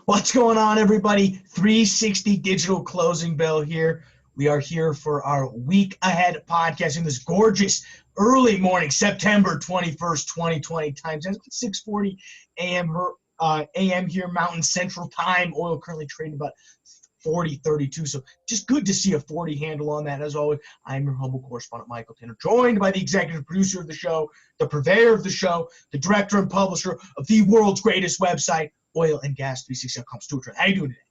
What's going on, everybody? 360 Digital Closing Bell here. We are here for our week ahead podcast in this gorgeous early morning, September 21st, 2020 time. It's 6:40 a.m. here, Mountain Central Time. Oil currently trading about 40.32. So just good to see a 40 handle on that. As always, I'm your humble correspondent, Michael Tanner, joined by the executive producer of the show, the purveyor of the show, the director and publisher of the world's greatest website, oilandgas360.com. Stuart, how you doing today?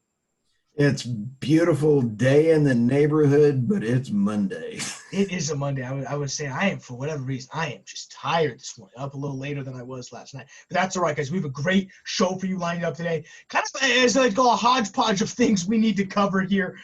It's beautiful day in the neighborhood, but it's Monday. It is a Monday. I was saying I am, for whatever reason, I am just tired this morning, up a little later than I was last night. But that's all right, guys. We have a great show for you lined up today. Kind of as I call a hodgepodge of things we need to cover here.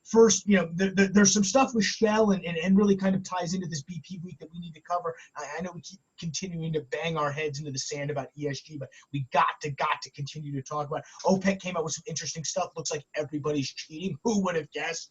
First, there's some stuff with Shell and really kind of ties into this BP week that we need to cover. I know we keep continuing to bang our heads into the sand about ESG, but we got to continue to talk about it. OPEC came out with some interesting stuff. Looks like everybody's cheating. Who would have guessed?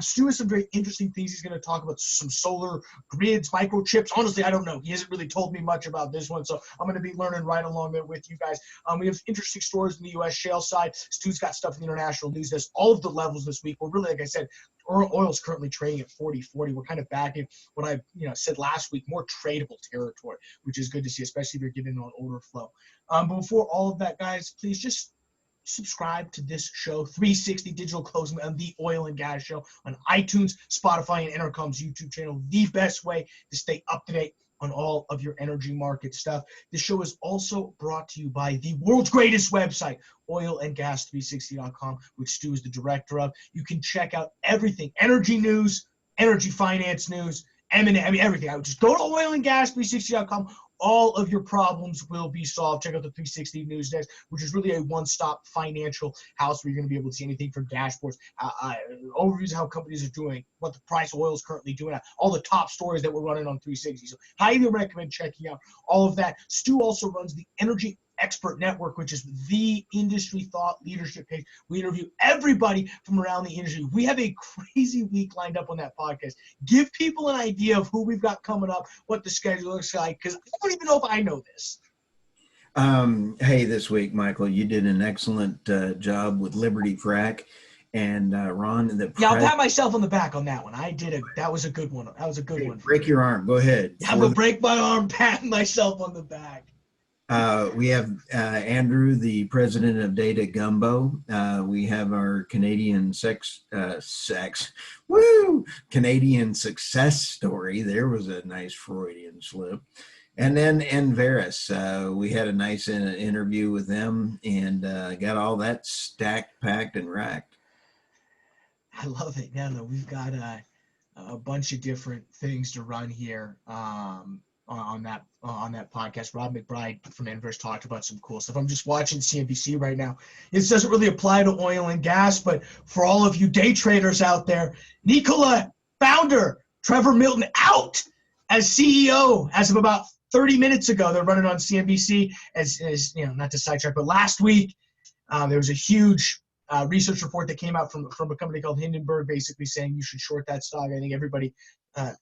Stu has some very interesting things. He's going to talk about some solar grids, microchips. Honestly, I don't know. He hasn't really told me much about this one, so I'm going to be learning right along there with you guys. We have interesting stories in the U.S. shale side. Stu's got stuff in the international news. There's all of the levels this week. We're really, like I said, oil's currently trading at 40.40. We're kind of back in what I said last week, more tradable territory, which is good to see, especially if you're getting on order flow. But before all of that, guys, please just subscribe to this show, 360 Digital Closing, on the Oil and Gas Show on iTunes, Spotify, and Intercom's YouTube channel. The best way to stay up to date on all of your energy market stuff. This show is also brought to you by the world's greatest website, oilandgas360.com, which Stu is the director of. You can check out everything, energy news, energy finance news, M&A, everything. I would just go to oilandgas360.com. All of your problems will be solved. Check out the 360 News Desk, which is really a one-stop financial house where you're going to be able to see anything from dashboards, overviews of how companies are doing, what the price of oil is currently doing, all the top stories that we're running on 360. So highly recommend checking out all of that. Stu also runs the Energy Expert Network, which is the industry thought leadership page. We interview everybody from around the industry. We have a crazy week lined up on that podcast. Give people an idea of who we've got coming up, what the schedule looks like, because I don't even know if I know this. Hey, this week, Michael, you did an excellent job with Liberty Frac. And Ron, I'll pat myself on the back on that one. That was a good one. That was a good one. Break your arm. Go ahead. Yeah, I'm going to break my arm, pat myself on the back. We have Andrew, the president of Data Gumbo. We have our Canadian Canadian success story. There was a nice Freudian slip. And then Enverus, we had a nice interview with them and got all that stacked, packed, and racked. I love it. No, we've got a bunch of different things to run here. On that podcast. Rob McBride from Enverus talked about some cool stuff. I'm just watching CNBC right now. This doesn't really apply to oil and gas, but for all of you day traders out there, Nikola founder Trevor Milton out as CEO as of about 30 minutes ago. They're running on CNBC as not to sidetrack, but last week there was a huge research report that came out from a company called Hindenburg, basically saying you should short that stock. I think everybody,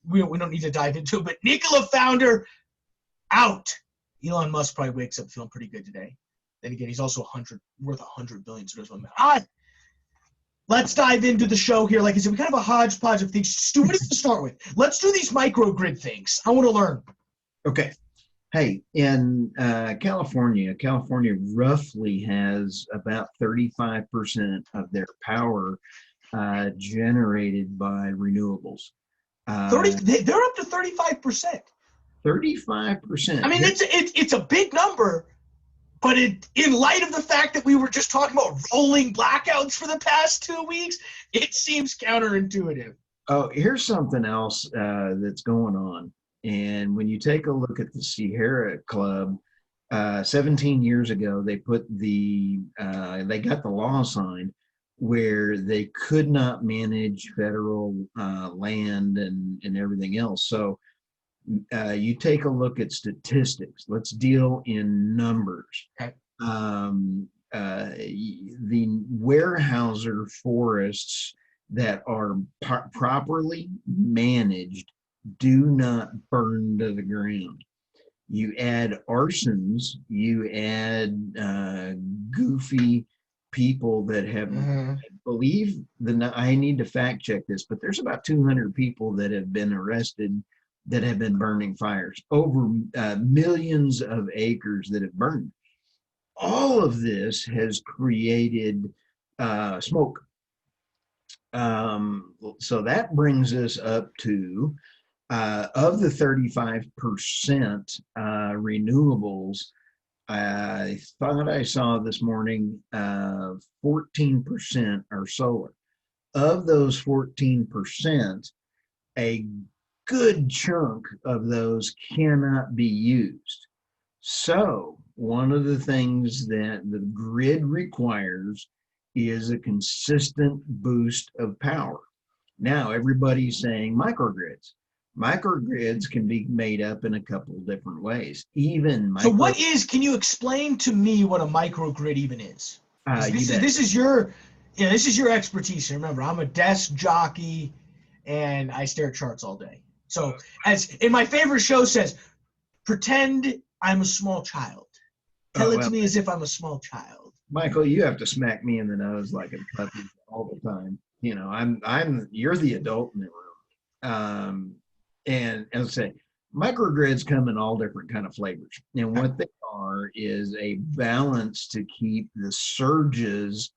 we don't need to dive into it, but Nikola founder out. Elon Musk probably wakes up feeling pretty good today. Then again, he's also worth $100 billion. So there's one. All right, let's dive into the show here. Like I said, we kind of have a hodgepodge of things. Stu, what do you start with? Let's do these microgrid things. I want to learn. Okay. Hey, in California roughly has about 35% of their power generated by renewables. They're up to 35%. 35%. I mean, it's a big number, but in light of the fact that we were just talking about rolling blackouts for the past 2 weeks, it seems counterintuitive. Oh, here's something else that's going on. And when you take a look at the Sierra Club, 17 years ago, they got the law signed where they could not manage federal land and everything else. So you take a look at statistics. Let's deal in numbers. Okay. The Weyerhaeuser forests that are properly managed do not burn to the ground. You add arsons, you add goofy people that have, Mm-hmm. I believe, I need to fact check this, but there's about 200 people that have been arrested that have been burning fires, over millions of acres that have burned. All of this has created smoke. So that brings us up to, of the 35% renewables, I thought I saw this morning 14% are solar. Of those 14%, a good chunk of those cannot be used. So one of the things that the grid requires is a consistent boost of power. Now everybody's saying microgrids. Microgrids can be made up in a couple of different ways. So can you explain to me what a microgrid even is? This is your expertise. Remember, I'm a desk jockey and I stare at charts all day. So as in my favorite show says, pretend I'm a small child. Tell it to me as if I'm a small child. Michael, you have to smack me in the nose like a puppy all the time. You know, you're the adult in the room. And as I say, microgrids come in all different kind of flavors. And what they are is a balance to keep the surges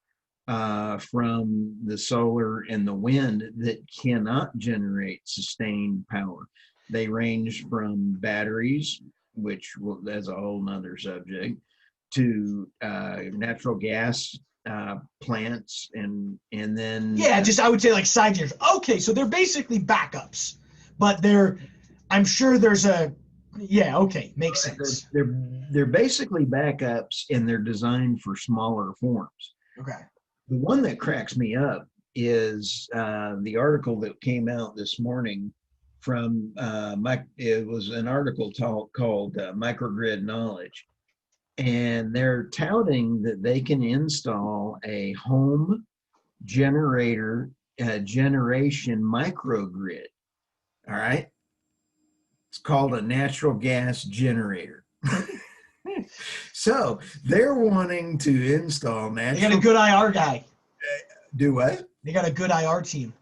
from the solar and the wind that cannot generate sustained power. They range from batteries, which that's a whole nother subject, to natural gas plants, and then I would say like side gears. Okay, so they're basically backups, but I'm sure there's makes sense. They're basically backups, and they're designed for smaller forms. Okay. The one that cracks me up is the article that came out this morning from it was an article called Microgrid Knowledge. And they're touting that they can install a home generation microgrid. All right. It's called a natural gas generator. So they're wanting to install They got a good IR guy. Do what? They got a good IR team.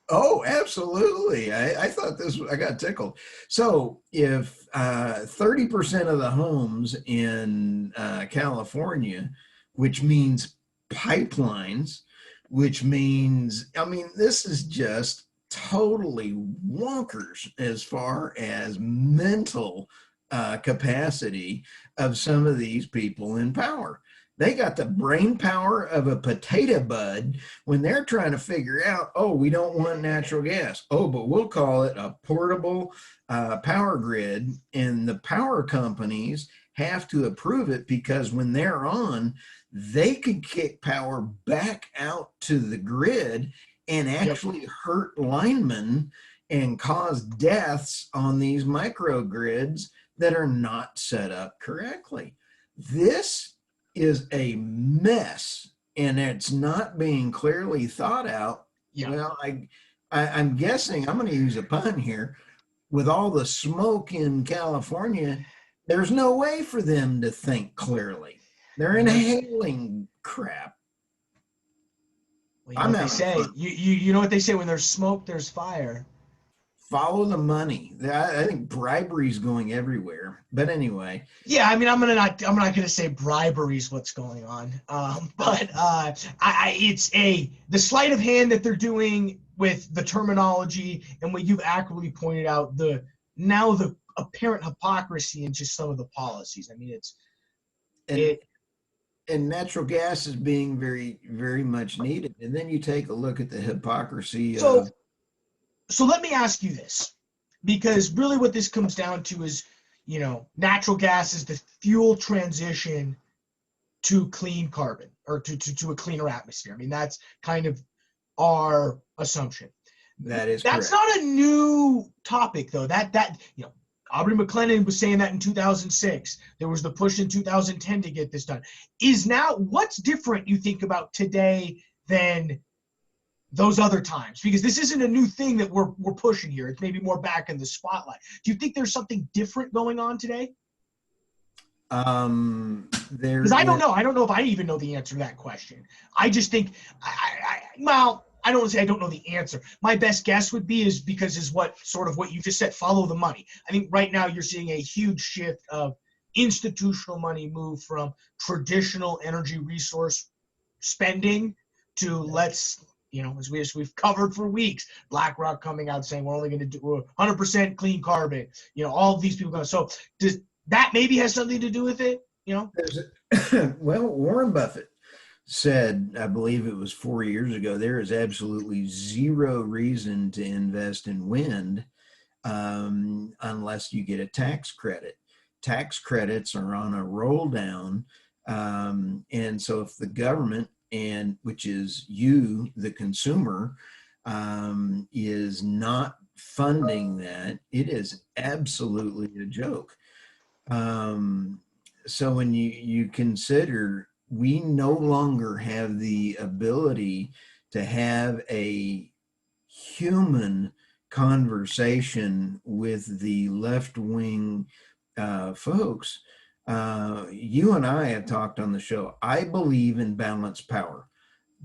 Oh, absolutely. I thought I got tickled. So if 30% of the homes in California, which means pipelines, which means, this is just totally wonkers as far as mental capacity of some of these people in power. They got the brain power of a potato bud when they're trying to figure out, oh, we don't want natural gas. Oh, but we'll call it a portable power grid. And the power companies have to approve it, because when they're on, they could kick power back out to the grid and actually hurt linemen and cause deaths on these microgrids that are not set up correctly. This is a mess, and it's not being clearly thought out. Well, I'm guessing, I'm going to use a pun here, with all the smoke in California, there's no way for them to think clearly. They're inhaling crap. Well, you know what they say. You know what they say, when there's smoke, there's fire. Follow the money. I think bribery is going everywhere. But anyway. Yeah, I'm not gonna say bribery is what's going on. But it's the sleight of hand that they're doing with the terminology, and what you've accurately pointed out, the apparent hypocrisy in just some of the policies. And natural gas is being very, very much needed. And then you take a look at the hypocrisy of. So let me ask you this, because really what this comes down to is, natural gas is the fuel transition to clean carbon, or to a cleaner atmosphere. That's kind of our assumption. That's correct. Not a new topic, though. Aubrey McLennan was saying that in 2006. There was the push in 2010 to get this done. What's different, you think, about today than those other times? Because this isn't a new thing that we're pushing here. It's maybe more back in the spotlight. Do you think there's something different going on today? There Because I don't is, know. I don't know if I even know the answer to that question. I just think, well, I don't want to say I don't know the answer. My best guess would be is because is what sort of what you just said, follow the money. I think right now you're seeing a huge shift of institutional money move from traditional energy resource spending to let's, as we've covered for weeks, BlackRock coming out saying we're only going to do 100% clean carbon. All of these people go. So does that maybe has something to do with it? there's well, Warren Buffett said, I believe it was 4 years ago, there is absolutely zero reason to invest in wind unless you get a tax credit. Tax credits are on a roll down. And so if the government, and which is you, the consumer, is not funding that, it is absolutely a joke. Um, so when you consider we no longer have the ability to have a human conversation with the left wing folks. You and I have talked on the show. I believe in balanced power,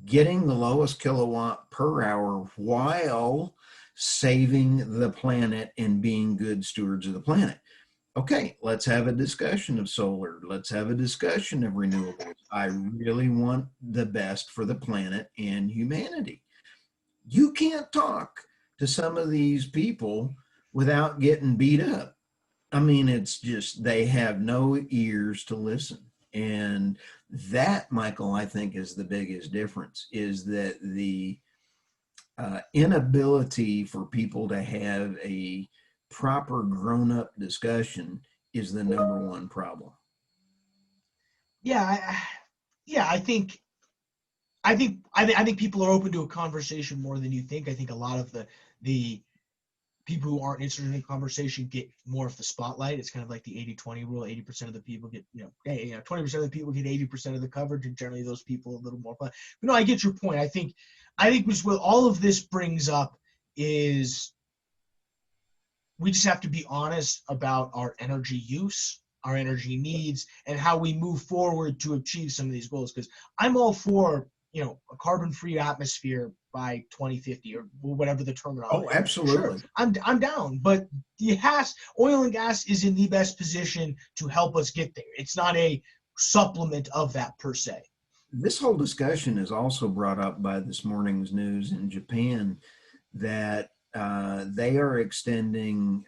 getting the lowest kilowatt per hour while saving the planet and being good stewards of the planet. Okay, let's have a discussion of solar. Let's have a discussion of renewables. I really want the best for the planet and humanity. You can't talk to some of these people without getting beat up. I mean, it's just they have no ears to listen. And that, Michael, I think is the biggest difference, is that the inability for people to have a proper grown-up discussion is the number one problem. Yeah, yeah. I think people are open to a conversation more than you think. I think a lot of the people who aren't interested in the conversation get more of the spotlight. It's kind of like the 80-20 rule. 80% of the people get, 20% of the people get 80% of the coverage, and generally those people a little more. But no, I get your point. I think what all of this brings up is we just have to be honest about our energy use, our energy needs, and how we move forward to achieve some of these goals. Because I'm all for, a carbon-free atmosphere by 2050 or whatever the terminology. Oh, absolutely. Sure, I'm down, but oil and gas is in the best position to help us get there. It's not a supplement of that per se. This whole discussion is also brought up by this morning's news in Japan that they are extending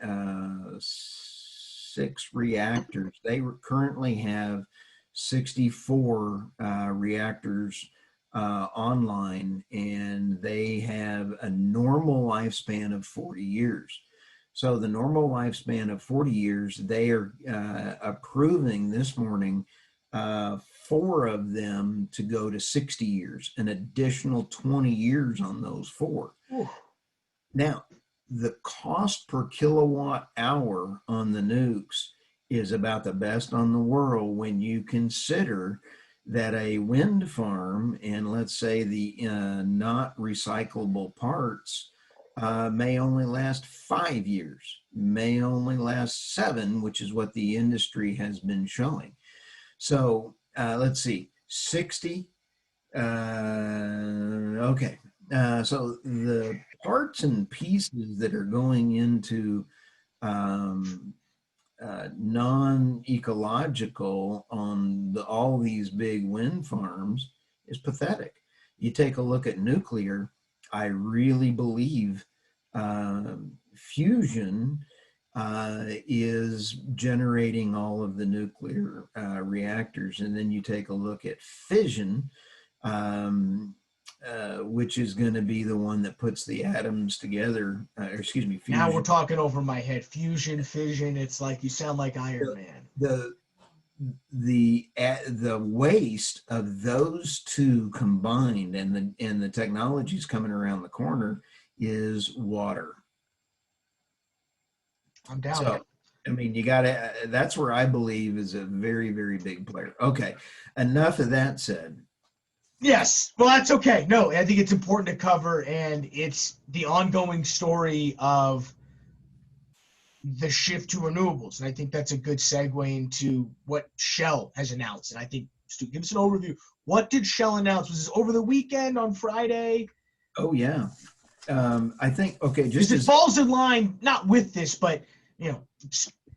6 reactors. They currently have 64 reactors online, and they have a normal lifespan of 40 years. So the normal lifespan of 40 years, they are approving this morning 4 of them to go to 60 years, an additional 20 years on those 4. Ooh. Now, the cost per kilowatt hour on the nukes is about the best on the world when you consider that a wind farm, and let's say the not recyclable parts, may only last 5 years, may only last 7, which is what the industry has been showing. So let's see, 60. Okay. So the parts and pieces that are going into non-ecological on all these big wind farms is pathetic. You take a look at nuclear, I really believe fusion is generating all of the nuclear reactors. And then you take a look at fission, which is going to be the one that puts the atoms together. Fusion. Now we're talking over my head. Fusion, fission. It's like you sound like Iron Man. The waste of those two combined, and the technologies coming around the corner is water. I'm down. So, I mean, that's where I believe is a very, very big player. Okay, enough of that said. Yes, well, that's okay. No, I think it's important to cover, and it's the ongoing story of the shift to renewables. And I think that's a good segue into what Shell has announced. And I think, Stu, give us an overview. What did Shell announce? Was this over the weekend on Friday? Oh, yeah. I think, okay, Because it falls in line, not with this, but,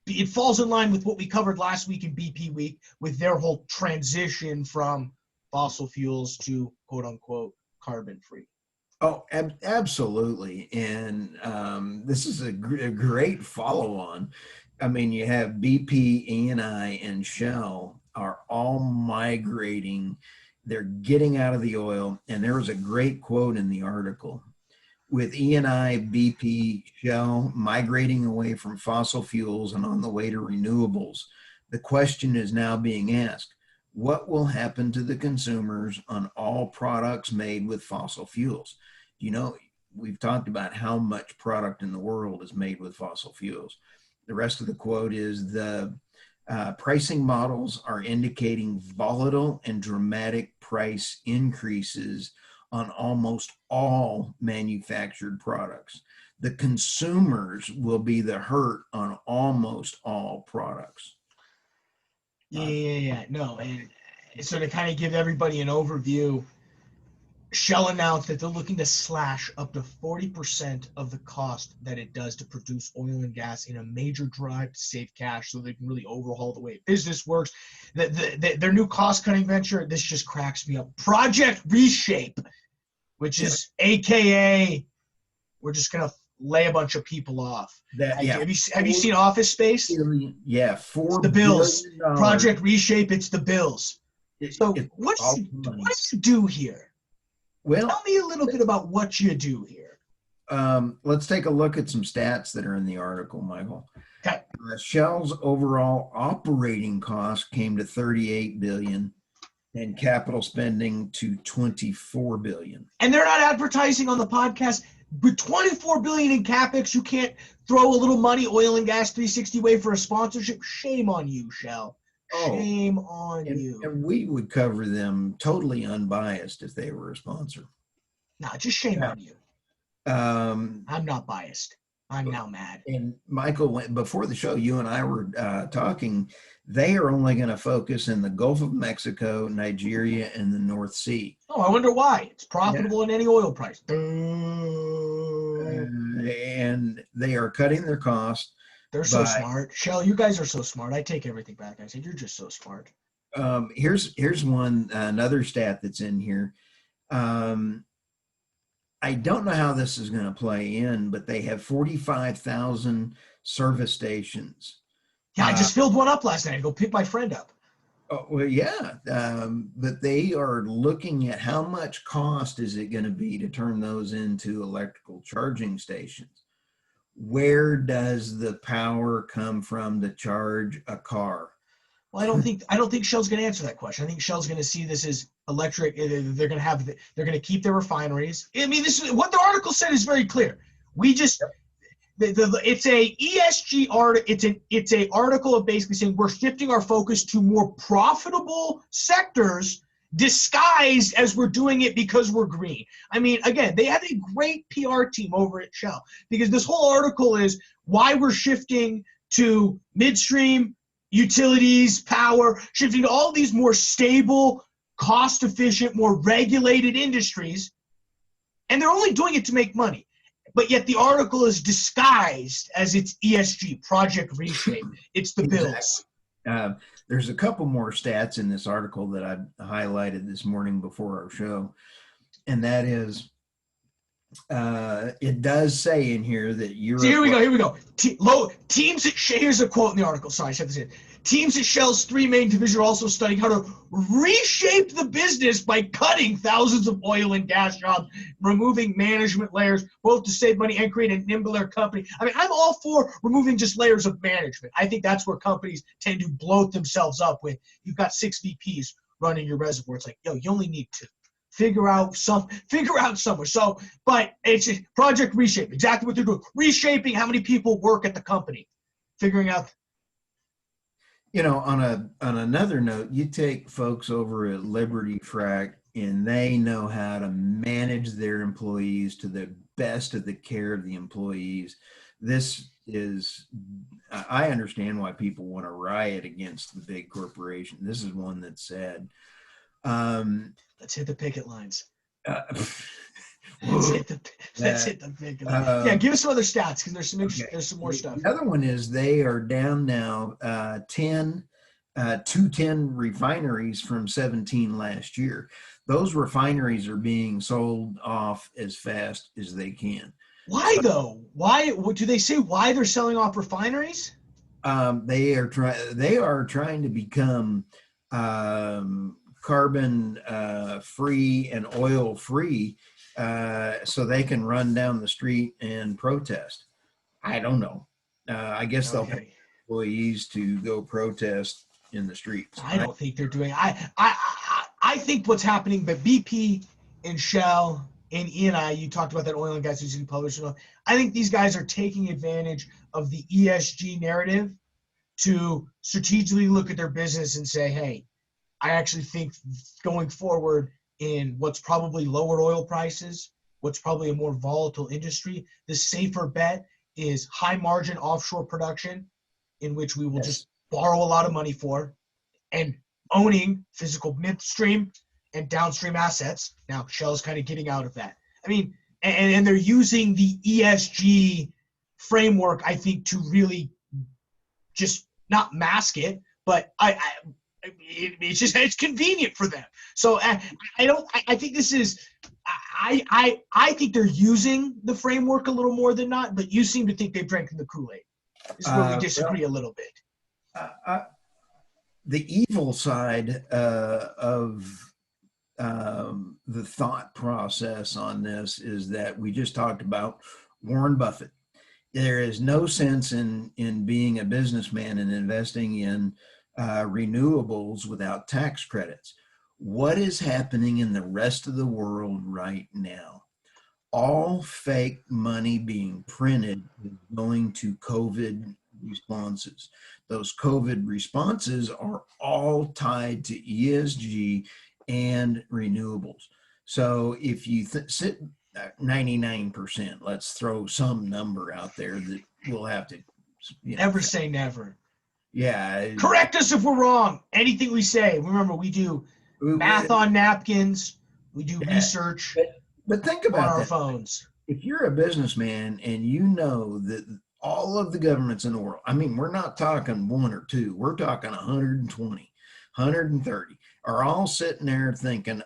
it falls in line with what we covered last week in BP Week with their whole transition from fossil fuels to quote unquote carbon free. Oh, absolutely. And this is a great follow on. I mean, you have BP, ENI, and Shell are all migrating. They're getting out of the oil. And there was a great quote in the article. With ENI, BP, Shell migrating away from fossil fuels and on the way to renewables, the question is now being asked, what will happen to the consumers on all products made with fossil fuels? We've talked about how much product in the world is made with fossil fuels. The rest of the quote is the pricing models are indicating volatile and dramatic price increases on almost all manufactured products. The consumers will be the hurt on almost all products. Yeah. No, and so to kind of give everybody an overview, Shell announced that they're looking to slash up to 40% of the cost that it does to produce oil and gas in a major drive to save cash so they can really overhaul the way business works. Their new cost-cutting venture, this just cracks me up. Project Reshape, which is AKA, we're just going to lay a bunch of people off. Have you seen Office Space? Yeah, it's the bills. Project Reshape, it's the bills. So what do you do here? Well, tell me a little bit about what you do here. Let's take a look at some stats that are in the article, Michael. Okay. Shell's overall operating cost came to $38 billion and capital spending to $24 billion. And they're not advertising on the podcast. With $24 billion in capex, you can't throw a little money, Oil and Gas 360 way for a sponsorship. Shame on you, Shell. Shame on you. And we would cover them totally unbiased if they were a sponsor. No, just shame on you. I'm not biased. I'm now mad. And Michael, before the show, you and I were talking, they are only going to focus in the Gulf of Mexico, Nigeria, and the North Sea. Oh, I wonder why. It's profitable in any oil price. And they are cutting their costs. They're so smart. Shell, you guys are so smart. I take everything back. I said, you're just so smart. Here's another stat that's in here. I don't know how this is going to play in, but they have 45,000 service stations. Yeah, I just filled one up last night. I go pick my friend up. Oh, well, yeah. But they are looking at how much cost is it going to be to turn those into electrical charging stations. Where does the power come from to charge a car? Well, I don't think Shell's going to answer that question. I think Shell's going to see this as electric. They're going to keep their refineries. I mean, this is what the article said is very clear. We just it's a ESG article. It's a article of basically saying we're shifting our focus to more profitable sectors, disguised as we're doing it because we're green. I mean, again, they have a great PR team over at Shell because this whole article is why we're shifting to midstream, utilities, power, shifting to all these more stable, cost-efficient, more regulated industries, and they're only doing it to make money. But yet the article is disguised as its ESG, Project Reshape. It's the bills. There's a couple more stats in this article that I highlighted this morning before our show, and that is, it does say in here that Europe. So here we go. Teams at here's a quote in the article. Sorry, I said this in. Teams at Shell's three main divisions are also studying how to reshape the business by cutting thousands of oil and gas jobs, removing management layers, both to save money and create a nimbler company. I mean, I'm all for removing just layers of management. I think that's where companies tend to bloat themselves up with. You've got 6 VPs running your reservoir. It's like, yo, you only need 2. Figure out somewhere. So, but it's Project Reshape, exactly what they're doing. Reshaping how many people work at the company. Figuring out. On another note, you take folks over at Liberty Frac, and they know how to manage their employees to the best of the care of the employees. This is I understand why people want to riot against the big corporation. This is one that's sad. Let's hit the picket lines. Uh, Let's hit the picket lines. Yeah, give us some other stats because there's some more stuff. The other one is they are down now 210 refineries from 17 last year. Those refineries are being sold off as fast as they can. Why though? Why? What do they say? Why they're selling off refineries? They are trying to become carbon free and oil free, so they can run down the street and protest. I don't know. I guess they'll pay employees to go protest in the streets. I don't think they're doing. I think what's happening, but BP and Shell and Eni, you talked about that oil and gas using publisher. I think these guys are taking advantage of the ESG narrative to strategically look at their business and say, hey, I actually think going forward in what's probably lower oil prices, what's probably a more volatile industry, the safer bet is high margin offshore production in which we will just borrow a lot of money for, and owning physical midstream and downstream assets. Now, Shell's kind of getting out of that. I mean, and they're using the ESG framework, I think, to really just not mask it, but it's convenient for them. So I think this is, I think they're using the framework a little more than not, but you seem to think they've drank the Kool-Aid. This is where we disagree a little bit. The evil side of the thought process on this is that we just talked about Warren Buffett. There is no sense in being a businessman and investing in renewables without tax credits. What is happening in the rest of the world right now? All fake money being printed is going to COVID responses. Those COVID responses are all tied to ESG and renewables. So if you sit at 99%, let's throw some number out there that we'll have to, never say never. Yeah. Correct us if we're wrong. Anything we say. Remember, we do math on napkins. We do research. But think about on our that. Phones. If you're a businessman and you know that all of the governments in the world, I mean, we're not talking one or two, we're talking 120, 130, are all sitting there thinking,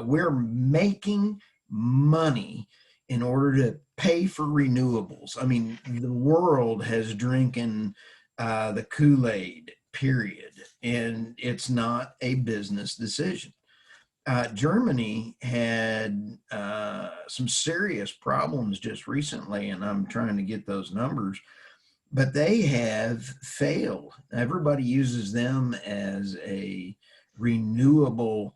we're making money in order to pay for renewables. I mean, the world has drinking the Kool-Aid, period, and it's not a business decision. Germany had some serious problems just recently, and I'm trying to get those numbers, but they have failed. Everybody uses them as a renewable,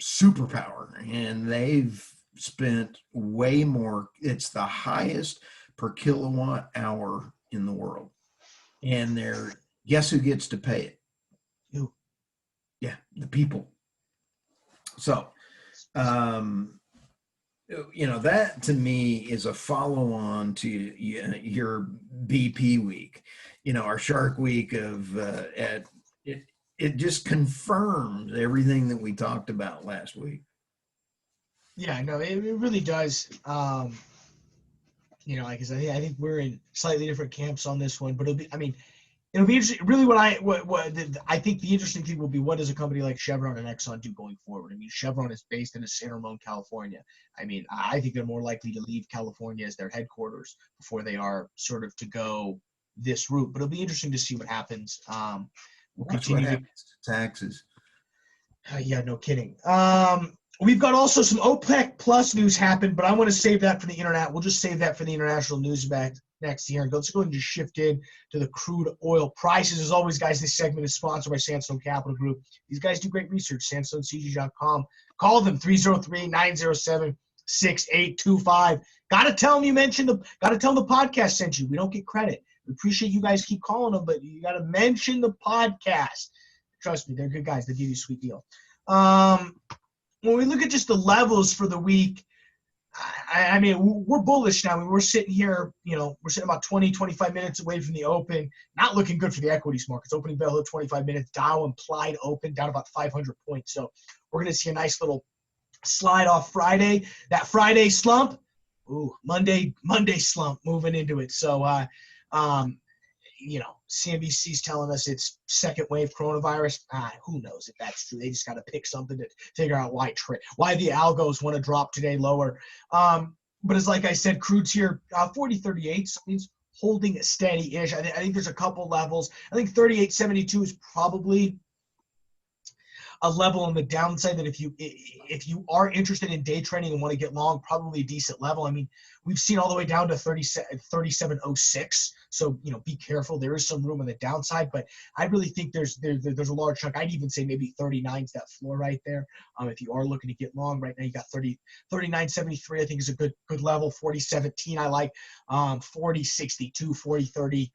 superpower, and they've spent way more. It's the highest per kilowatt hour in the world, and guess who gets to pay it? You. Yeah, the people. So, that to me is a follow-on to your BP week, our Shark Week of it just confirms everything that we talked about last week. Yeah, no, it really does. Like I said, I think we're in slightly different camps on this one, but it'll be interesting. Really, I think the interesting thing will be, what does a company like Chevron and Exxon do going forward? I mean, Chevron is based in San Ramon, California. I mean, I think they're more likely to leave California as their headquarters before they are sort of to go this route. But it'll be interesting to see what happens. We'll continue what happens to taxes. Yeah, no kidding. We've got also some OPEC plus news happen, but I want to save that for the internet. We'll just save that for the international news back next year. Let's go ahead and just shift in to the crude oil prices. As always, guys, this segment is sponsored by Sandstone Capital Group. These guys do great research, sandstonecg.com. Call them 303-907-6825. Gotta tell them the podcast sent you. We don't get credit. We appreciate you guys keep calling them, but you gotta mention the podcast. Trust me, they're good guys. They give you a sweet deal. When we look at just the levels for the week, I mean, we're bullish now. I mean, we're sitting here, we're sitting about 20, 25 minutes away from the open. Not looking good for the equities markets. Opening bell at 25 minutes. Dow implied open down about 500 points. So we're going to see a nice little slide off Friday. That Friday slump, Monday slump moving into it. So, CNBC's telling us it's second wave coronavirus. Who knows if that's true? They just got to pick something to figure out why the algos want to drop today lower. But as like I said, crude's here 40.38, so it means holding steady-ish. I think there's a couple levels. I think 38.72 is probably a level on the downside that if you are interested in day trading and want to get long, probably a decent level. I mean, we've seen all the way down to 37.06. So, be careful. There is some room on the downside, but I really think there's a large chunk. I'd even say maybe 39 is that floor right there. If you are looking to get long right now, you got 39.73, I think is a good level. 40.17, I like 40.62, 40.30.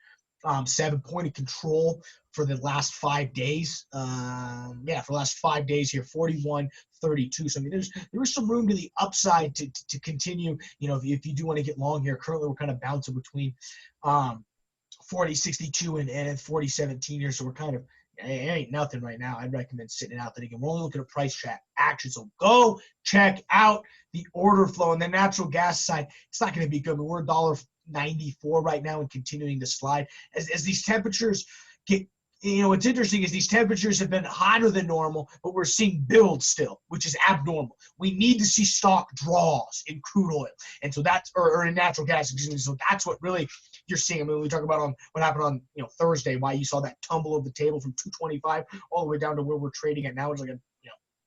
7 point of control for the last 5 days. For the last 5 days here, 41.32. So I mean, there is some room to the upside to continue. If you do want to get long here, currently we're kind of bouncing between 40.62 and 40.17 here. So we're kind of, it ain't nothing right now. I'd recommend sitting out there again. We're only looking at price track action. So go check out the order flow. And the natural gas side, it's not going to be good. But we're $1.94 right now and continuing to slide. As these temperatures get, what's interesting is these temperatures have been hotter than normal, but we're seeing builds still, which is abnormal. We need to see stock draws in crude oil. And so that's, or in natural gas, excuse me. So that's what really you're seeing. I mean, we talk about on what happened on, Thursday, why you saw that tumble of the table from 225 all the way down to where we're trading at now. It's like a,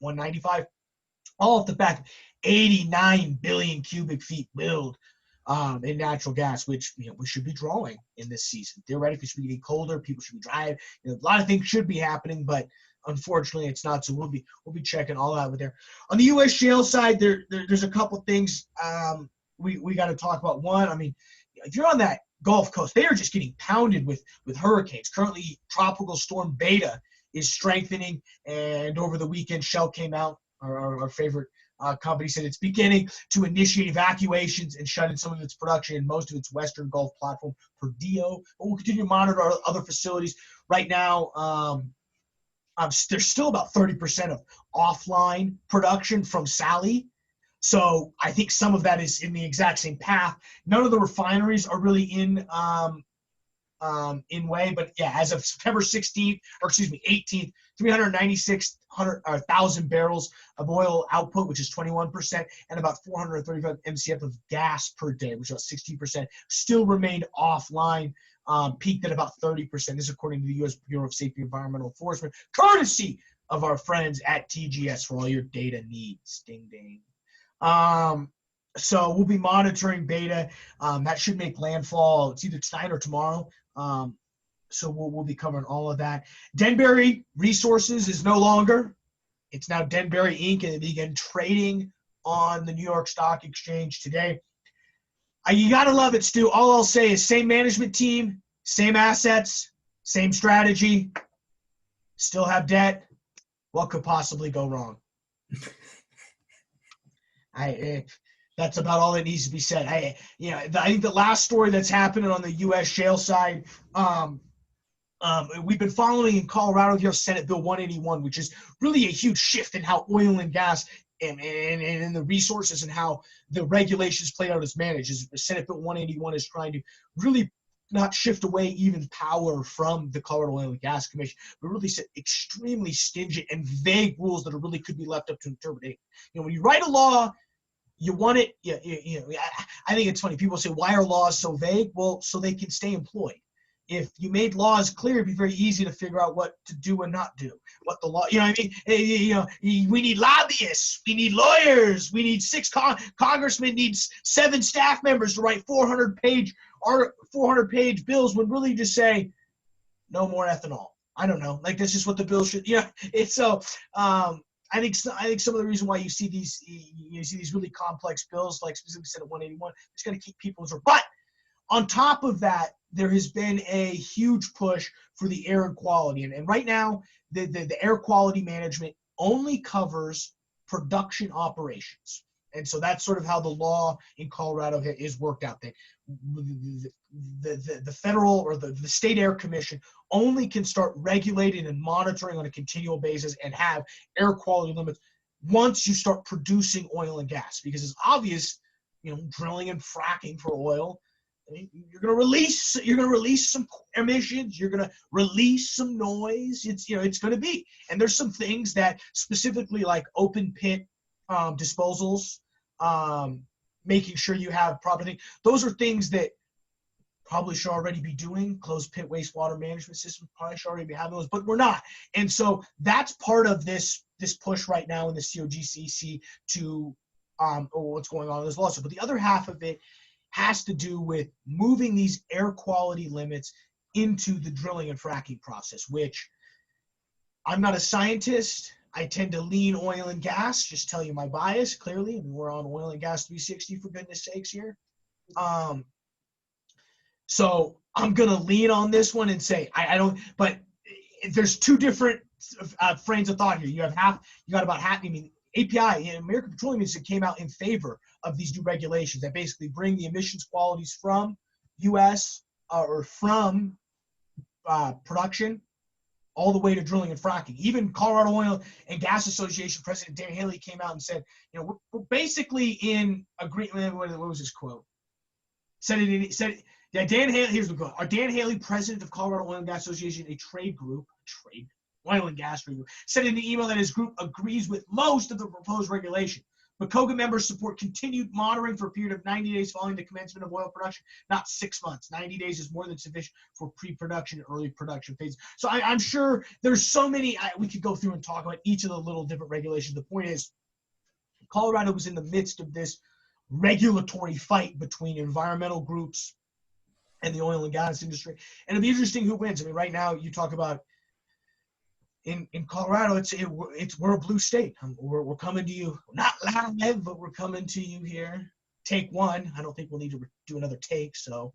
195, all off the back of 89 billion cubic feet build in natural gas, which we should be drawing in this season. Theoretically, it should be getting colder. People should be driving. A lot of things should be happening, but unfortunately, it's not. So we'll be checking all out with there. On the U.S. shale side, there's a couple things we got to talk about. One, I mean, if you're on that Gulf Coast, they are just getting pounded with hurricanes. Currently, Tropical Storm Beta is strengthening, and over the weekend, Shell came out, our favorite company, said it's beginning to initiate evacuations and shut in some of its production in most of its Western Gulf platform per DO. But we'll continue to monitor our other facilities. Right now, there's still about 30% of offline production from Sally. So I think some of that is in the exact same path. None of the refineries are really in way, but yeah, as of September 18th, 396,000 barrels of oil output, which is 21%, and about 435 MCF of gas per day, which is about 16%, still remained offline, peaked at about 30%. This is according to the U.S. Bureau of Safety and Environmental Enforcement, courtesy of our friends at TGS for all your data needs. Ding, ding. So we'll be monitoring beta. That should make landfall. It's either tonight or tomorrow. So we'll be covering all of that. Denbury Resources is no longer. It's now Denbury Inc. and they began trading on the New York Stock Exchange today. You got to love it, Stu. All I'll say is same management team, same assets, same strategy, still have debt. What could possibly go wrong? That's about all that needs to be said. I think the last story that's happening on the U.S. shale side, we've been following in Colorado, Senate Bill 181, which is really a huge shift in how oil and gas and the resources and how the regulations play out as managed. Senate Bill 181 is trying to really not shift away even power from the Colorado Oil and Gas Commission, but really set extremely stringent and vague rules that really could be left up to interpretation. When you write a law, you want it. I think it's funny. People say, "Why are laws so vague?" Well, so they can stay employed. If you made laws clear, it'd be very easy to figure out what to do and not do. What the law, we need lobbyists, we need lawyers, we need 6 congressmen, needs 7 staff members to write 400-page bills. When really just say, no more ethanol. I don't know. Like that's just what the bill should. It's so. I think some of the reason why you see these really complex bills, like specifically Senate 181, it's going to keep people. But on top of that, there has been a huge push for the air quality, and right now the air quality management only covers production operations. And so that's sort of how the law in Colorado is worked out. That the federal or the state air commission only can start regulating and monitoring on a continual basis and have air quality limits once you start producing oil and gas, because it's obvious, drilling and fracking for oil, you're going to release some emissions, you're going to release some noise. It's going to be, and there's some things that specifically like open pit disposals, making sure you have proper things. Those are things that probably should already be doing. Closed pit wastewater management system probably should already be having those, but we're not. And so that's part of this push right now in the COGCC to what's going on in this lawsuit. But the other half of it has to do with moving these air quality limits into the drilling and fracking process, which I'm not a scientist. I tend to lean oil and gas, just tell you my bias clearly. I mean, we're on oil and gas 360 for goodness sakes here. So I'm going to lean on this one and say, I don't, but there's two different frames of thought here. You got about half, API, American Petroleum Institute came out in favor of these new regulations that basically bring the emissions qualities from U.S. Or from production all the way to drilling and fracking. Even Colorado Oil and Gas Association President Dan Haley came out and said, we're basically in agreement. What was his quote? Dan Haley, here's the quote. Our Dan Haley, president of Colorado Oil and Gas Association, a oil and gas trade group, said in the email that his group agrees with most of the proposed regulation. But COGA members support continued monitoring for a period of 90 days following the commencement of oil production, not 6 months. 90 days is more than sufficient for pre-production and early production phases. So I'm sure there's so many, we could go through and talk about each of the little different regulations. The point is, Colorado was in the midst of this regulatory fight between environmental groups and the oil and gas industry. And it'll be interesting who wins. Right now you talk about in Colorado, we're a blue state. We're coming to you, not live, but we're coming to you here. Take one. I don't think we'll need to do another take. So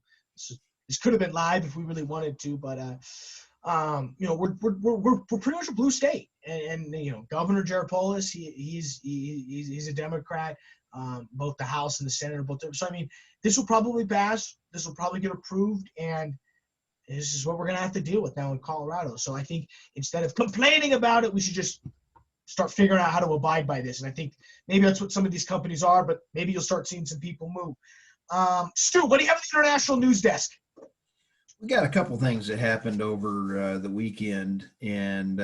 this could have been live if we really wanted to, but we're pretty much a blue state. And Governor Jaropoulos, he's a Democrat. Both the House and the Senate are both. So this will probably pass. This will probably get approved, and this is what we're going to have to deal with now in Colorado. So I think instead of complaining about it, we should just start figuring out how to abide by this. And I think maybe that's what some of these companies are, but maybe you'll start seeing some people move. Stu, what do you have at the international news desk? We got a couple things that happened over the weekend, and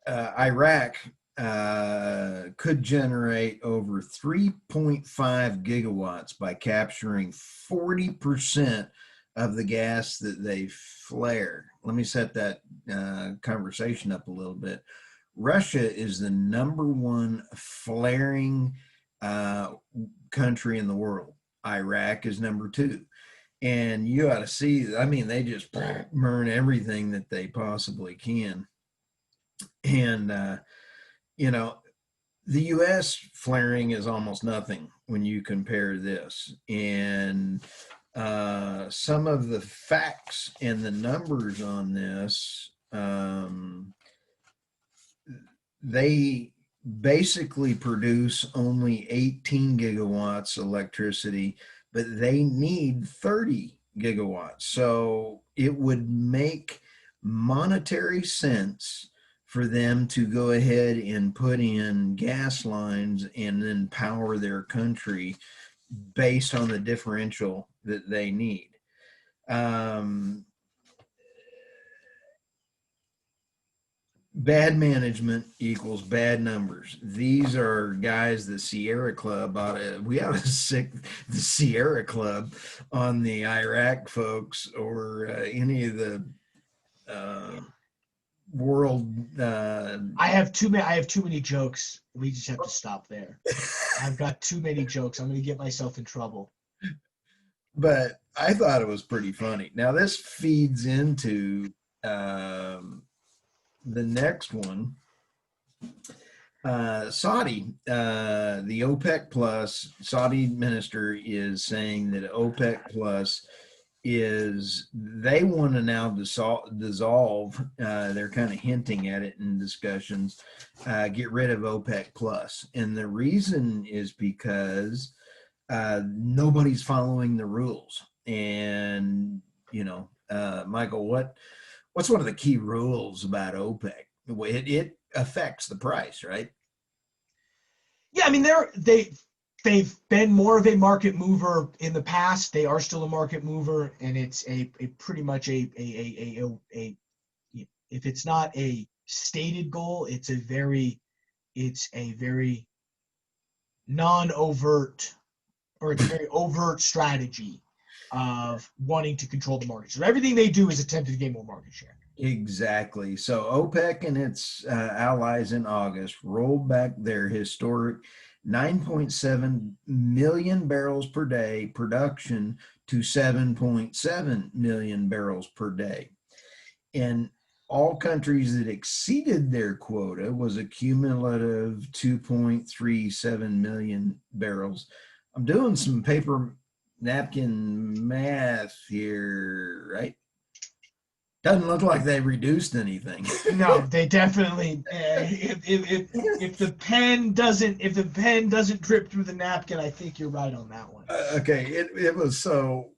Iraq could generate over 3.5 gigawatts by capturing 40% of the gas that they flare. Let me set that conversation up a little bit. Russia is the number 1 flaring country in the world. Iraq is number 2. And you ought to see, they just burn everything that they possibly can. And, the U.S. flaring is almost nothing when you compare this. And some of the facts and the numbers on this, they basically produce only 18 gigawatts electricity, but they need 30 gigawatts. So it would make monetary sense for them to go ahead and put in gas lines and then power their country based on the differential that they need. Bad management equals bad numbers. These are guys, the Sierra Club, we ought to sick the Sierra Club on the Iraq folks or any of the world. I have too many jokes. We just have to stop there. I've got too many jokes. I'm going to get myself in trouble. But I thought it was pretty funny. Now this feeds into the next one. Saudi, the OPEC plus Saudi minister is saying that OPEC plus is they want to now dissolve. They're kind of hinting at it in discussions. Get rid of OPEC plus, and the reason is because nobody's following the rules. And Michael, what's one of the key rules about OPEC? It affects the price, right? Yeah, I mean they've been more of a market mover in the past. They are still a market mover, and it's a pretty much a if it's not a stated goal, it's a very non-overt, or it's a very overt strategy of wanting to control the market. So everything they do is attempted to gain more market share. Exactly. So OPEC and its allies in August rolled back their historic 9.7 million barrels per day production to 7.7 million barrels per day. And all countries that exceeded their quota was a cumulative 2.37 million barrels. I'm doing some paper napkin math here, right? Doesn't look like they reduced anything. No, they definitely. If the pen doesn't drip through the napkin, I think you're right on that one. Okay, it was so.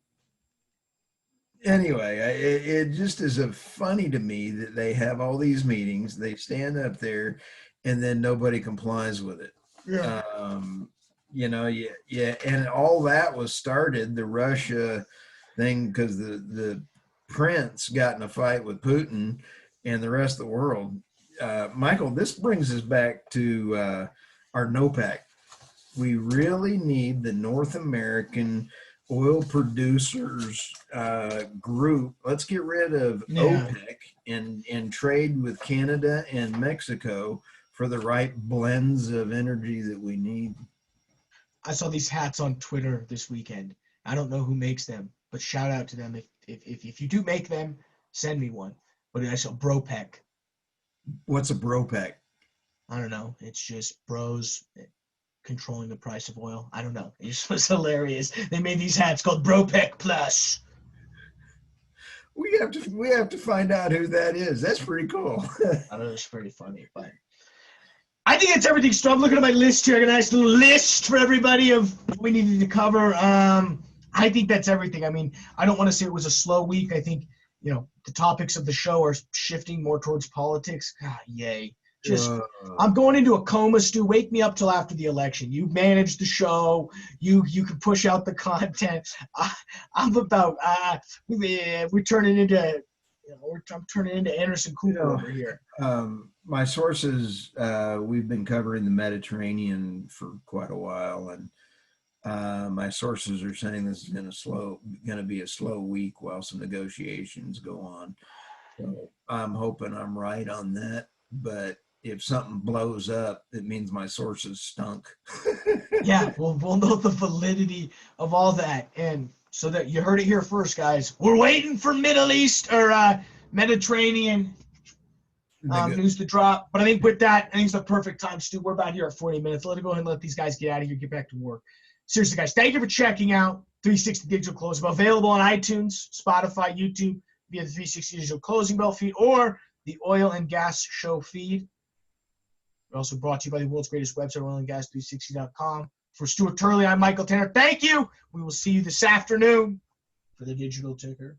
Anyway, it just is funny to me that they have all these meetings, they stand up there, and then nobody complies with it. Yeah. Yeah, and all that was started, the Russia thing, because the prince got in a fight with Putin and the rest of the world. Michael, this brings us back to our NOPEC. We really need the North American oil producers group. Let's get rid of OPEC and trade with Canada and Mexico for the right blends of energy that we need. I saw these hats on Twitter this weekend. I don't know who makes them, but shout out to them. If you do make them, send me one. But I saw BroPec. What's a BroPec? I don't know. It's just bros controlling the price of oil. I don't know. It just was hilarious. They made these hats called BroPec Plus. We have to find out who that is. That's pretty cool. I know it's pretty funny, but I think that's everything. So I'm looking at my list here. I got a nice little list for everybody of what we needed to cover. I think that's everything. I mean, I don't want to say it was a slow week. I think, the topics of the show are shifting more towards politics. Yay. I'm going into a coma, Stu. Wake me up till after the election. You manage the show. You can push out the content. I'm about we're turning into I'm turning into Anderson Cooper over here. My sources, we've been covering the Mediterranean for quite a while, and my sources are saying this is going to be a slow week while some negotiations go on. So I'm hoping I'm right on that, but if something blows up, it means my sources stunk. Yeah, we'll know the validity of all that. And so that you heard it here first, guys. We're waiting for Middle East or Mediterranean news to drop. But I think with that, I think it's the perfect time, Stu. We're about here at 40 minutes. Let me go ahead and let these guys get out of here, get back to work. Seriously, guys, thank you for checking out 360 Digital Closing Bell. Available on iTunes, Spotify, YouTube, via the 360 Digital Closing Bell feed or the Oil and Gas Show feed. We're also brought to you by the world's greatest website, oilandgas360.com. For Stuart Turley, I'm Michael Tanner. Thank you. We will see you this afternoon for the Digital Ticker.